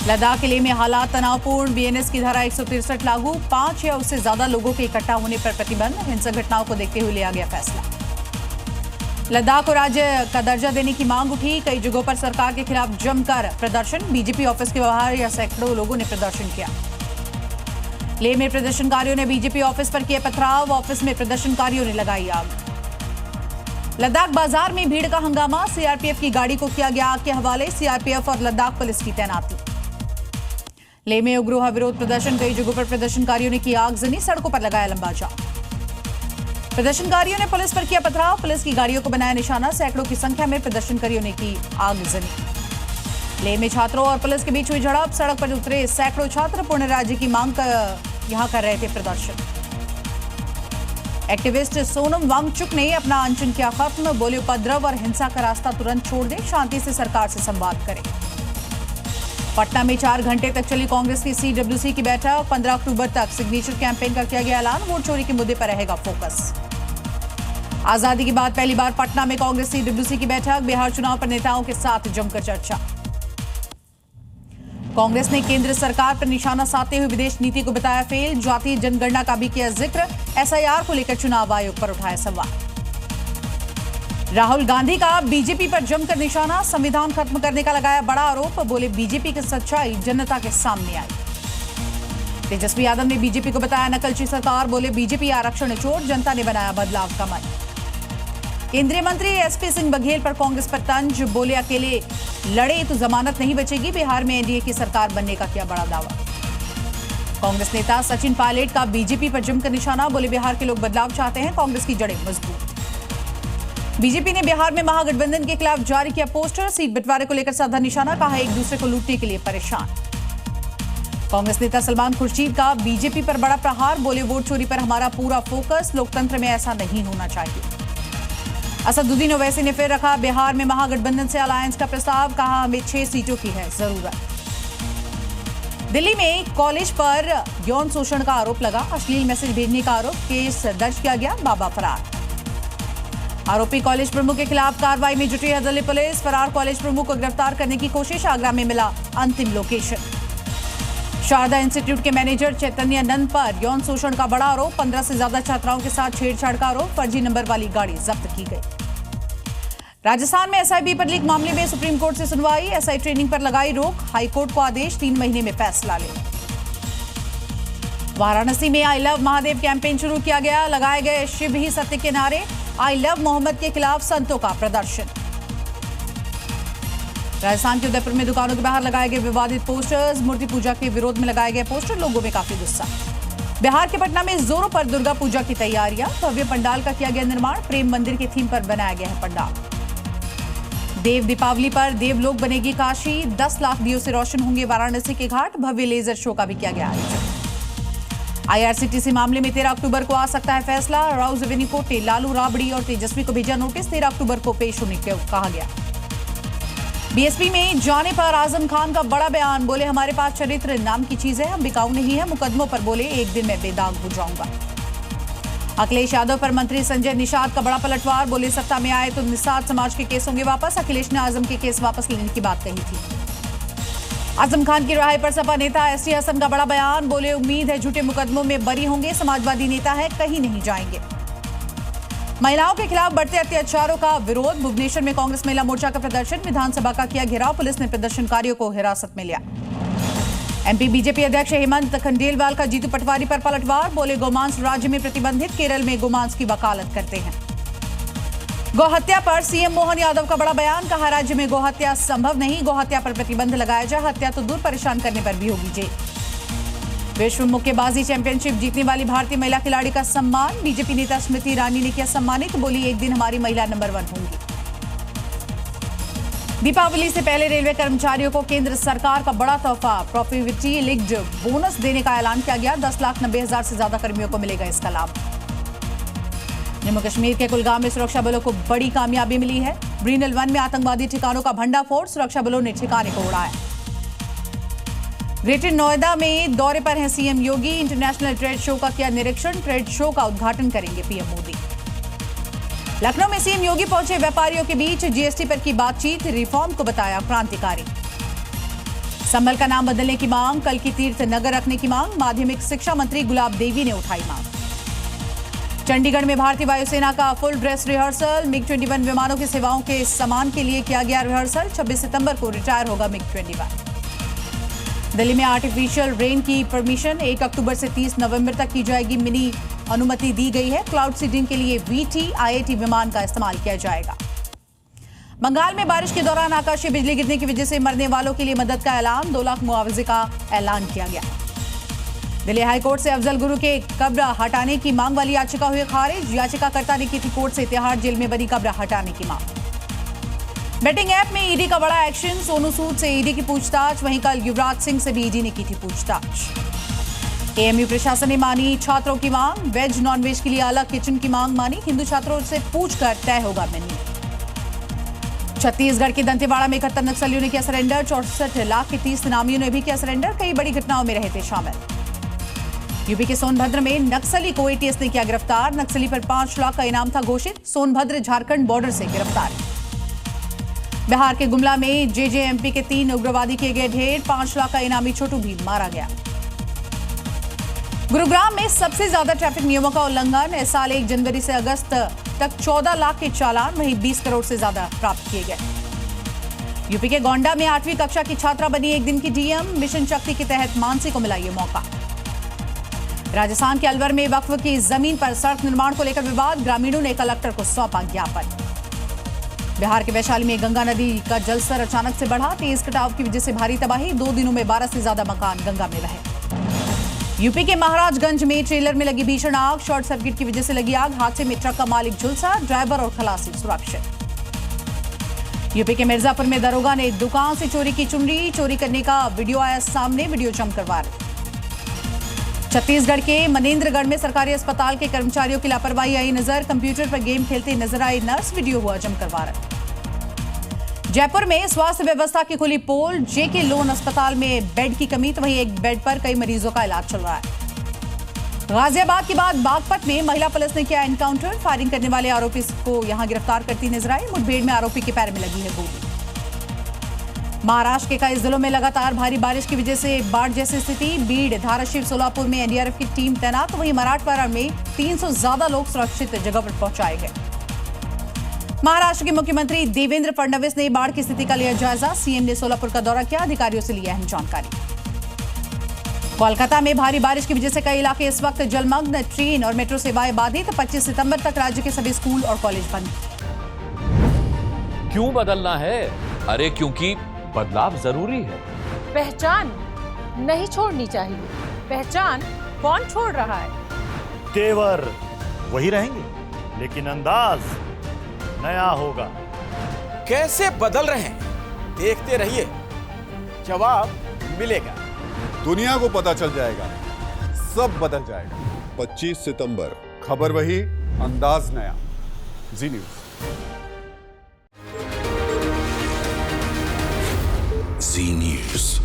लद्दाख किले में हालात तनावपूर्ण, बीएनएस की धारा 163 लागू, 5 या उससे ज्यादा लोगों के इकट्ठा होने पर प्रतिबंध, हिंसक घटनाओं को देखते हुए लिया गया फैसला। लद्दाख को राज्य का दर्जा देने की मांग उठी, कई जगहों पर सरकार के खिलाफ जमकर प्रदर्शन, बीजेपी ऑफिस के बाहर या सैकड़ों लोगों ने प्रदर्शन किया। लेह में प्रदर्शनकारियों ने बीजेपी ऑफिस पर किया पथराव, ऑफिस में प्रदर्शनकारियों ने लगाई आग। लद्दाख बाजार में भीड़ का हंगामा, सीआरपीएफ की गाड़ी को किया गया आग के हवाले, सीआरपीएफ और लद्दाख पुलिस की तैनाती। लेह में उग्र विरोध प्रदर्शन, कई जगहों पर प्रदर्शनकारियों ने की आगजनी, सड़कों पर लगाया लंबा जाम। प्रदर्शनकारियों ने पुलिस पर किया पथराव, पुलिस की गाड़ियों को बनाया निशाना, सैकड़ों की संख्या में प्रदर्शनकारियों ने की आगजनी। लेह में छात्रों और पुलिस के बीच हुई झड़प, सड़क पर उतरे सैकड़ों छात्र पूर्ण राज्य की मांग यहां कर रहे थे प्रदर्शन। एक्टिविस्ट सोनम वांगचुक ने अपना अनशन किया खत्म, बोले उपद्रव और हिंसा का रास्ता तुरंत छोड़ दें, शांति से सरकार से संवाद करें। पटना में 4 घंटे तक चली कांग्रेस की सीडब्ल्यूसी की बैठक, 15 अक्टूबर तक सिग्नेचर कैंपेन का किया गया ऐलान, वोट चोरी के मुद्दे पर रहेगा फोकस। आजादी के बाद पहली बार पटना में कांग्रेस सीडब्ल्यूसी की बैठक, बिहार चुनाव पर नेताओं के साथ जमकर चर्चा। कांग्रेस ने केंद्र सरकार पर निशाना साधते हुए विदेश नीति को बताया फेल, जातीय जनगणना का भी किया जिक्र, एसआईआर को लेकर चुनाव आयोग पर उठाया सवाल। राहुल गांधी का बीजेपी पर जमकर निशाना, संविधान खत्म करने का लगाया बड़ा आरोप, बोले बीजेपी की सच्चाई जनता के सामने आई। तेजस्वी यादव ने बीजेपी को बताया नकलची सरकार, बोले बीजेपी आरक्षण चोर, जनता ने बनाया बदलाव का मन। केंद्रीय मंत्री एसपी सिंह बघेल पर कांग्रेस पर तंज, बोले अकेले लड़े तो जमानत नहीं बचेगी, बिहार में एनडीए की सरकार बनने का किया बड़ा दावा। कांग्रेस नेता सचिन पायलट का बीजेपी पर जमकर निशाना, बोले बिहार के लोग बदलाव चाहते हैं, कांग्रेस की जड़ें मजबूत। बीजेपी ने बिहार में महागठबंधन के खिलाफ जारी किया पोस्टर, सीट बंटवारे को लेकर साधा निशाना, कहा एक दूसरे को लूटने के लिए परेशान। कांग्रेस नेता सलमान खुर्शीद का बीजेपी पर बड़ा प्रहार, बोले वोट चोरी पर हमारा पूरा फोकस, लोकतंत्र में ऐसा नहीं होना चाहिए। असदुद्दीन ओवैसी ने फिर रखा बिहार में महागठबंधन से अलायंस का प्रस्ताव, कहा हमें 6 सीटों की है जरूरत। दिल्ली में कॉलेज पर यौन शोषण का आरोप लगा, अश्लील मैसेज भेजने का आरोप, केस दर्ज किया गया, बाबा फरार। आरोपी कॉलेज प्रमुख के खिलाफ कार्रवाई में जुटी है दिल्ली पुलिस, फरार कॉलेज प्रमुख को गिरफ्तार करने की कोशिश, आगरा में मिला अंतिम लोकेशन। शारदा इंस्टीट्यूट के मैनेजर चैतन्य नंद पर यौन शोषण का बड़ा आरोप, 15 से ज्यादा छात्राओं के साथ छेड़छाड़ का आरोप, फर्जी नंबर वाली गाड़ी जब्त की गई। राजस्थान में एसआईबी पर लीक मामले में सुप्रीम कोर्ट से सुनवाई, एसआई ट्रेनिंग पर लगाई रोक, हाईकोर्ट को आदेश, 3 महीने में फैसला ले। वाराणसी में आई लव महादेव कैंपेन शुरू किया गया, लगाए गए शिव ही सत्य के नारे, आई लव मोहम्मद के खिलाफ संतों का प्रदर्शन। राजस्थान के उदयपुर में दुकानों के बाहर लगाए गए विवादित पोस्टर्स, मूर्ति पूजा के विरोध में लगाए गए पोस्टर, लोगों में काफी गुस्सा। बिहार के पटना में जोरों पर दुर्गा पूजा की तैयारियां, भव्य पंडाल का किया गया निर्माण, प्रेम मंदिर के थीम पर बनाया गया है पंडाल। देव दीपावली पर देवलोक बनेगी काशी, 10 लाख दियों से रोशन होंगे वाराणसी के घाट, भव्य लेजर शो का भी किया गया आयोजन। आईआरसीटीसी मामले में 13 अक्टूबर को आ सकता है फैसला, राउज एवेन्यू कोर्ट ने लालू राबड़ी और तेजस्वी को भेजा नोटिस, 13 अक्टूबर को पेश होने को कहा गया। बीएसपी में जाने पर आजम खान का बड़ा बयान, बोले हमारे पास चरित्र नाम की चीज है, हम बिकाऊ नहीं है, मुकदमों पर बोले एक दिन मैं बेदाग हो जाऊंगा। अखिलेश यादव पर मंत्री संजय निषाद का बड़ा पलटवार, बोले सत्ता में आए तो निषाद समाज के केस होंगे वापस, अखिलेश ने आजम के केस वापस लेने की बात कही थी। आजम खान की रिहाई पर सपा नेता एसटी हसन का बड़ा बयान, बोले उम्मीद है झूठे मुकदमों में बरी होंगे, समाजवादी नेता है, कहीं नहीं जाएंगे। महिलाओं के खिलाफ बढ़ते अत्याचारों का विरोध, भुवनेश्वर में कांग्रेस महिला मोर्चा का प्रदर्शन, विधानसभा का किया घेराव, पुलिस ने प्रदर्शनकारियों को हिरासत में लिया। एमपी बीजेपी अध्यक्ष हेमंत खंडेलवाल का जीतू पटवारी पर पलटवार, बोले गोमांस राज्य में प्रतिबंधित, केरल में गोमांस की वकालत करते हैं। गौहत्या पर सीएम मोहन यादव का बड़ा बयान, कहा राज्य में गौहत्या संभव नहीं, गौहत्या पर प्रतिबंध लगाया जाए, हत्या तो दूर, परेशान करने पर भी होगी जेल। विश्व मुक्केबाजी चैंपियनशिप जीतने वाली भारतीय महिला खिलाड़ी का सम्मान, बीजेपी नेता स्मृति ईरानी ने किया सम्मानित, बोली एक दिन हमारी महिला नंबर 1 होंगी। दीपावली से पहले रेलवे कर्मचारियों को केंद्र सरकार का बड़ा तोहफा, प्रोफिटिविटी लिंक्ड बोनस देने का ऐलान किया गया, 10,90,000 से ज्यादा कर्मियों को मिलेगा इसका लाभ। जम्मू कश्मीर के कुलगाम में सुरक्षा बलों को बड़ी कामयाबी मिली है, ब्रीनल 1 में आतंकवादी ठिकानों का भंडाफोड़, सुरक्षा बलों ने ठिकाने को उड़ाया। ग्रेटर नोएडा में दौरे पर हैं सीएम योगी, इंटरनेशनल ट्रेड शो का किया निरीक्षण, ट्रेड शो का उद्घाटन करेंगे पीएम मोदी। लखनऊ में सीएम योगी पहुंचे व्यापारियों के बीच, जीएसटी पर की बातचीत, रिफॉर्म को बताया क्रांतिकारी। संभल का नाम बदलने की मांग, कल की तीर्थ नगर रखने की मांग, माध्यमिक शिक्षा मंत्री गुलाब देवी ने उठाई मांग। चंडीगढ़ में भारतीय वायुसेना का फुल ड्रेस रिहर्सल, मिग 21 विमानों की सेवाओं के सम्मान के लिए किया गया रिहर्सल। 26 सितंबर को रिटायर होगा मिग 21। दिल्ली में आर्टिफिशियल रेन की परमिशन 1 अक्टूबर से 30 नवंबर तक की जाएगी। मिनी अनुमति दी गई है। क्लाउड सीडिंग के लिए VT IIT विमान का इस्तेमाल किया जाएगा। बंगाल में बारिश के दौरान आकाशीय बिजली गिरने की वजह से मरने वालों के लिए मदद का ऐलान, 2 लाख मुआवजे का ऐलान किया गया। दिल्ली हाईकोर्ट से अफजल गुरु के कब्र हटाने की मांग वाली याचिका हुई खारिज। याचिकाकर्ता ने की थी कोर्ट से तिहाड़ जेल में बनी कब्र हटाने की मांग। बेटिंग ऐप में ईडी का बड़ा एक्शन, सोनू सूद से ईडी की पूछताछ। वहीं कल युवराज सिंह से भी ईडी ने की थी पूछताछ। AMU प्रशासन ने मानी छात्रों की मांग, वेज नॉन वेज के लिए अलग किचन की मांग मानी। हिंदू छात्रों से पूछकर तय होगा मेन्यू। छत्तीसगढ़ के दंतेवाड़ा में 71 नक्सलियों ने किया सरेंडर। 64 लाख के 30 इनामियों ने भी किया सरेंडर। कई बड़ी घटनाओं में रहे थे शामिल। यूपी के सोनभद्र में नक्सली को ATS ने किया गिरफ्तार। नक्सली पर 5 लाख का इनाम था घोषित। सोनभद्र झारखंड बॉर्डर से गिरफ्तार। बिहार के गुमला में JJMP के 3 उग्रवादी किए गए ढेर। 5 लाख का इनामी छोटू भी मारा गया। गुरुग्राम में सबसे ज्यादा ट्रैफिक नियमों का उल्लंघन। इस साल 1 जनवरी से अगस्त तक 14 लाख के चालान, वहीं 20 करोड़ से ज्यादा प्राप्त किए गए। यूपी के गोंडा में 8वीं कक्षा की छात्रा बनी 1 दिन की DM। मिशन शक्ति के तहत मानसी को मिला ये मौका। राजस्थान के अलवर में वक्फ की जमीन पर सड़क निर्माण को लेकर विवाद, ग्रामीणों ने कलेक्टर को सौंपा ज्ञापन। बिहार के वैशाली में गंगा नदी का जलस्तर अचानक से बढ़ा। तेज कटाव की वजह से भारी तबाही, 2 दिनों में 12 से ज्यादा मकान गंगा में बहे। यूपी के महाराजगंज में ट्रेलर में लगी भीषण आग, शॉर्ट सर्किट की वजह से लगी आग। हादसे में ट्रक का मालिक झुलसा, ड्राइवर और खलासी सुरक्षित। यूपी के मिर्जापुर में दरोगा ने दुकान से चोरी की चुनरी, चोरी करने का वीडियो आया सामने, वीडियो जमकर वायरल। छत्तीसगढ़ के मनेन्द्रगढ़ में सरकारी अस्पताल के कर्मचारियों की लापरवाही आई नजर। कंप्यूटर पर गेम खेलते नजर आई नर्स, वीडियो हुआ जमकर वायरल। जयपुर में स्वास्थ्य व्यवस्था की खुली पोल, JK लोन अस्पताल में बेड की कमी, तो वहीं एक बेड पर कई मरीजों का इलाज चल रहा है। गाजियाबाद के बाद बागपत में महिला पुलिस ने किया एनकाउंटर। फायरिंग करने वाले आरोपी को यहां गिरफ्तार करती नजर आई। मुठभेड़ में आरोपी के पैर में लगी है गोली। महाराष्ट्र के कई जिलों में लगातार भारी बारिश की वजह से बाढ़ जैसी स्थिति। बीड़, धाराशिव, सोलापुर में NDRF की टीम तैनात। वहीं मराठवाड़ा में 300 ज्यादा लोग सुरक्षित जगह पर पहुंचाए गए। महाराष्ट्र के मुख्यमंत्री देवेंद्र फडणवीस ने बाढ़ की स्थिति का लिया जायजा। CM ने सोलापुर का दौरा किया, अधिकारियों से ली अहम जानकारी। कोलकाता में भारी बारिश की वजह से कई इलाके इस वक्त जलमग्न, ट्रेन और मेट्रो सेवाएं बाधित। 25 सितंबर तक राज्य के सभी स्कूल और कॉलेज बंद। क्यों बदलना है? अरे क्योंकि बदलाव जरूरी है। पहचान नहीं छोड़नी चाहिए। पहचान कौन छोड़ रहा है? तेवर वही रहेंगे, लेकिन अंदाज नया होगा। कैसे बदल रहे हैं, देखते रहिए, जवाब मिलेगा। दुनिया को पता चल जाएगा, सब बदल जाएगा। 25 सितंबर, खबर वही, अंदाज नया। जी न्यूज़। जी न्यूज़।